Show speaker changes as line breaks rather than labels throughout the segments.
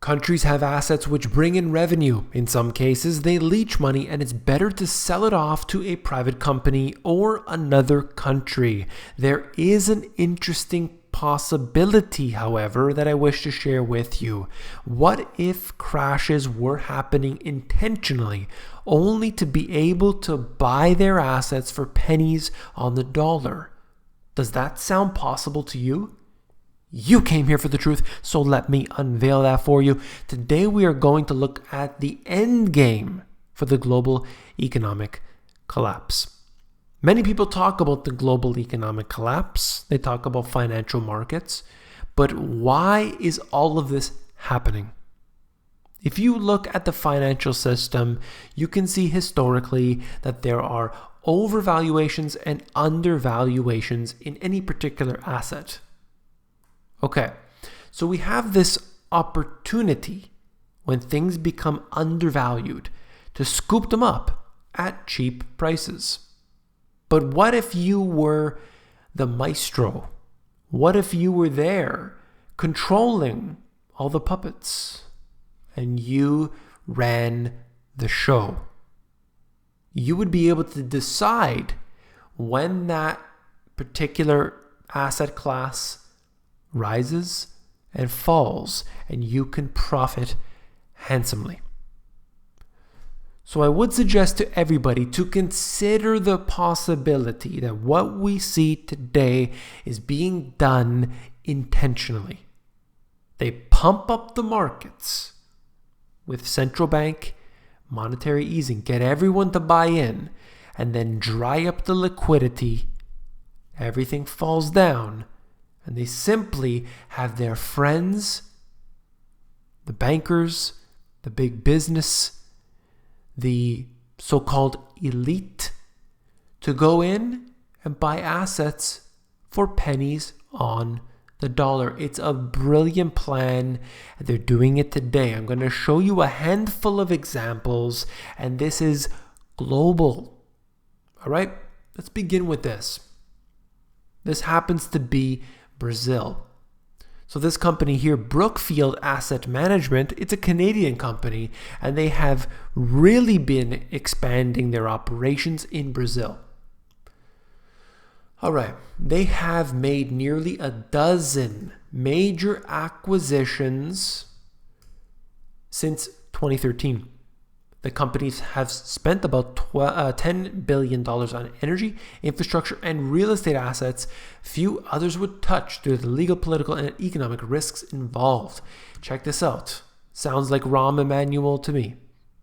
Countries have assets which bring in revenue. In some cases, they leach money, and it's better to sell it off to a private company or another country. There is an interesting possibility, however, that I wish to share with you. What if crashes were happening intentionally, only to be able to buy their assets for pennies on the dollar? Does that sound possible to you? You came here for the truth, so let me unveil that for you. Today we are going to look at the end game for the global economic collapse. Many people talk about the global economic collapse. They talk about financial markets. But why is all of this happening? If you look at the financial system, you can see historically that there are overvaluations and undervaluations in any particular asset. Okay, so we have this opportunity when things become undervalued to scoop them up at cheap prices. But what if you were the maestro? What if you were there controlling all the puppets and you ran the show? You would be able to decide when that particular asset class rises and falls, and you can profit handsomely. So I would suggest to everybody to consider the possibility that what we see today is being done intentionally. They pump up the markets with central bank monetary easing, get everyone to buy in, and then dry up the liquidity. Everything falls down. And they simply have their friends, the bankers, the big business, the so-called elite, to go in and buy assets for pennies on the dollar. It's a brilliant plan. They're doing it today. I'm going to show you a handful of examples, and this is global. All right, let's begin with this. This happens to be Brazil. So this company here, Brookfield Asset Management, it's a Canadian company, and they have really been expanding their operations in Brazil. All right, they have made nearly a dozen major acquisitions since 2013. The companies have spent about $10 billion on energy, infrastructure, and real estate assets few others would touch due to the legal, political, and economic risks involved. Check this out. Sounds like Rahm Emanuel to me.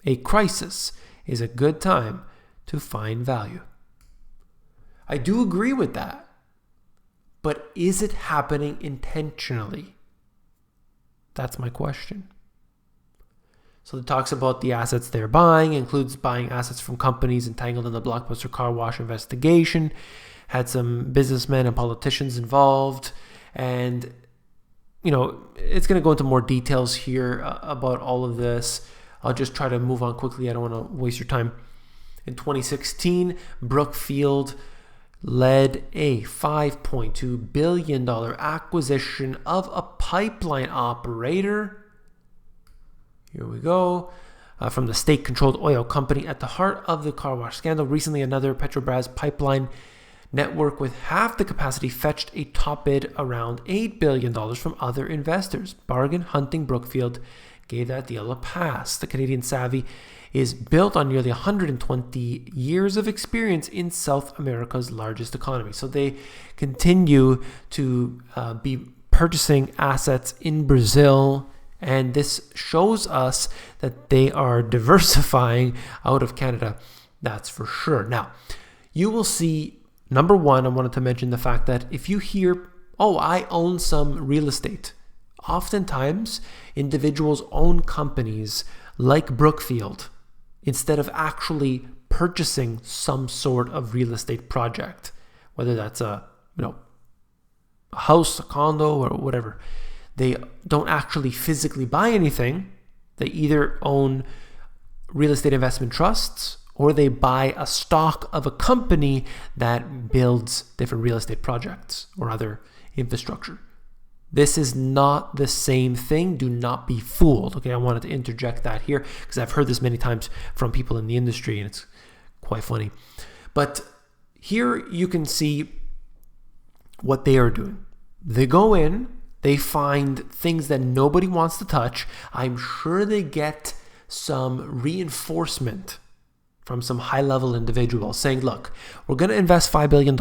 A crisis is a good time to find value. I do agree with that. But is it happening intentionally? That's my question. So it talks about the assets they're buying, includes buying assets from companies entangled in the Blockbuster car wash investigation, had some businessmen and politicians involved, and it's going to go into more details here about all of this. I'll just try to move on quickly. I don't want to waste your time. In 2016, Brookfield led a $5.2 billion acquisition of a pipeline operator. Here we go. From the state-controlled oil company at the heart of the car wash scandal. Recently, another Petrobras pipeline network with half the capacity fetched a top bid around $8 billion from other investors. Bargain hunting Brookfield gave that deal a pass. The Canadian savvy is built on nearly 120 years of experience in South America's largest economy. So they continue to be purchasing assets in Brazil. And this shows us that they are diversifying out of Canada. That's for sure. Now, you will see, number one, I wanted to mention the fact that if you hear, oh, I own some real estate, oftentimes individuals own companies like Brookfield instead of actually purchasing some sort of real estate project, whether that's a house, a condo, or whatever. They don't actually physically buy anything. They either own real estate investment trusts or they buy a stock of a company that builds different real estate projects or other infrastructure. This is not the same thing. Do not be fooled. Okay, I wanted to interject that here because I've heard this many times from people in the industry and it's quite funny. But here you can see what they are doing. They go in, they find things that nobody wants to touch. I'm sure they get some reinforcement from some high-level individuals saying, look, we're going to invest $5 billion.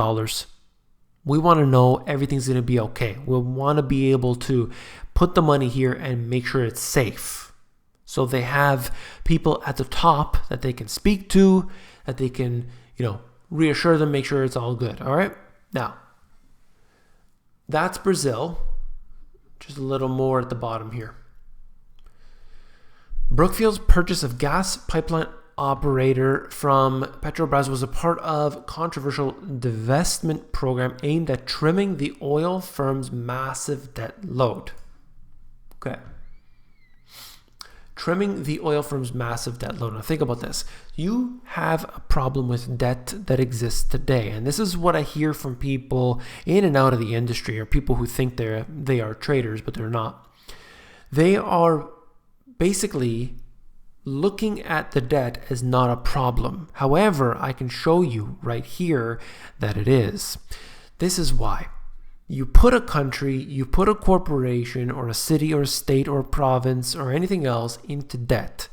We want to know everything's going to be okay. We want to be able to put the money here and make sure it's safe. So they have people at the top that they can speak to, that they can, reassure them, make sure it's all good. All right. Now, that's Brazil. Just a little more at the bottom here. Brookfield's purchase of gas pipeline operator from Petrobras was a part of controversial divestment program aimed at trimming the oil firm's massive debt load. Okay. Trimming the oil firm's massive debt load. Now think about this. You have a problem with debt that exists today. And this is what I hear from people in and out of the industry, or people who think they are traders, but they're not. They are basically looking at the debt as not a problem. However, I can show you right here that it is. This is why. You put a country, you put a corporation or a city or a state or a province or anything else into debt.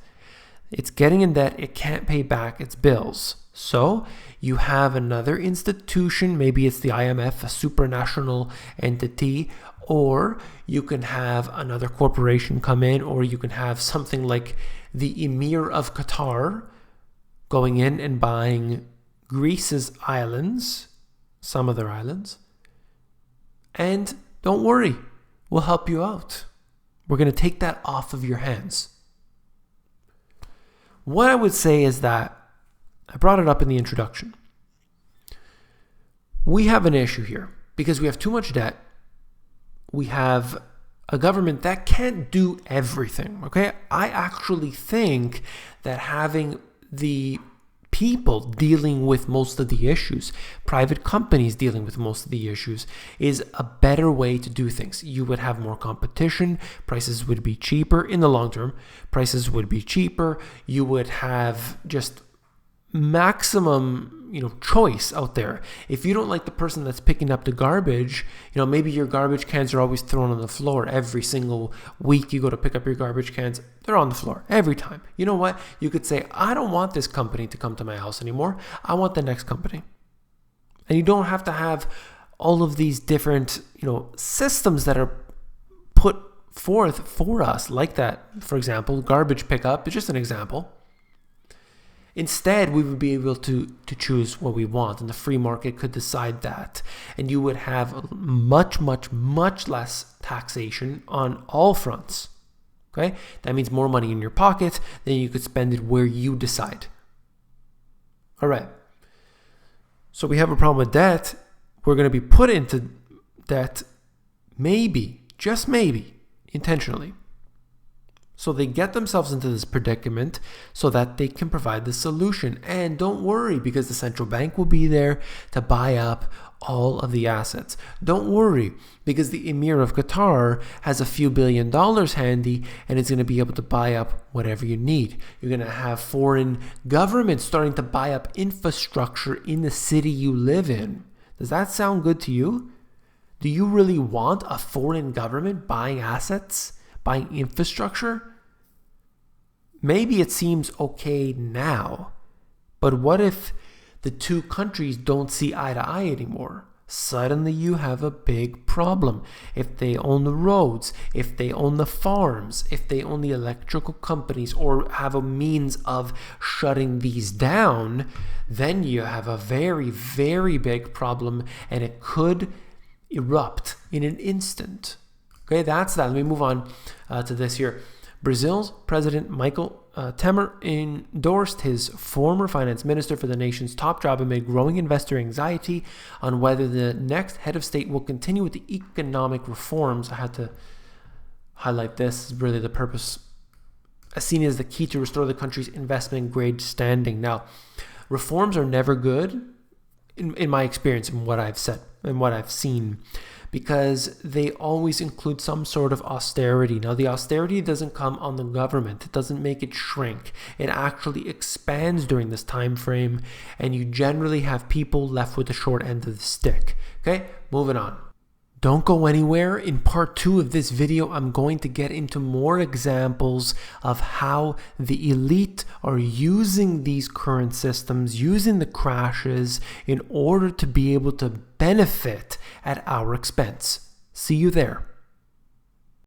It's getting in debt, it can't pay back its bills. So you have another institution, maybe it's the IMF, a supranational entity, or you can have another corporation come in, or you can have something like the Emir of Qatar going in and buying Greece's islands, some of their islands. And don't worry, we'll help you out. We're going to take that off of your hands. What I would say is that, I brought it up in the introduction. We have an issue here because we have too much debt. We have a government that can't do everything, okay? I actually think that having the people dealing with most of the issues, private companies dealing with most of the issues, is a better way to do things. You would have more competition, prices would be cheaper in the long term, prices would be cheaper, you would have just maximum choice out there. If you don't like the person that's picking up the garbage, maybe your garbage cans are always thrown on the floor. Every single week you go to pick up your garbage cans, they're on the floor every time. You know what? You could say, I don't want this company to come to my house anymore. I want the next company. And you don't have to have all of these different systems that are put forth for us like that. For example, garbage pickup is just an example. Instead, we would be able to choose what we want, and the free market could decide that. And you would have much, much, much less taxation on all fronts. Okay? That means more money in your pocket, then you could spend it where you decide. All right. So we have a problem with debt. We're going to be put into debt, maybe, just maybe, intentionally. So they get themselves into this predicament so that they can provide the solution. And don't worry, because the central bank will be there to buy up all of the assets. Don't worry, because the Emir of Qatar has a few $1 billion handy and it's going to be able to buy up whatever you need. You're going to have foreign governments starting to buy up infrastructure in the city you live in. Does that sound good to you? Do you really want a foreign government buying assets? Buying infrastructure? Maybe it seems okay now, but what if the two countries don't see eye to eye anymore? Suddenly you have a big problem. If they own the roads, if they own the farms, if they own the electrical companies, or have a means of shutting these down, then you have a very, very big problem, and it could erupt in an instant. Okay, that's that. Let me move on to this here. Brazil's President Michel Temer endorsed his former finance minister for the nation's top job amid growing investor anxiety on whether the next head of state will continue with the economic reforms. I had to highlight this. Is really the purpose, as seen as the key to restore the country's investment grade standing. Now, reforms are never good, in my experience and what I've said. and what I've seen, because they always include some sort of austerity. Now, the austerity doesn't come on the government. It doesn't make it shrink. It actually expands during this time frame, and you generally have people left with the short end of the stick. Okay, moving on. Don't go anywhere. In part 2 of this video, I'm going to get into more examples of how the elite are using these current systems, using the crashes in order to be able to benefit at our expense. See you there.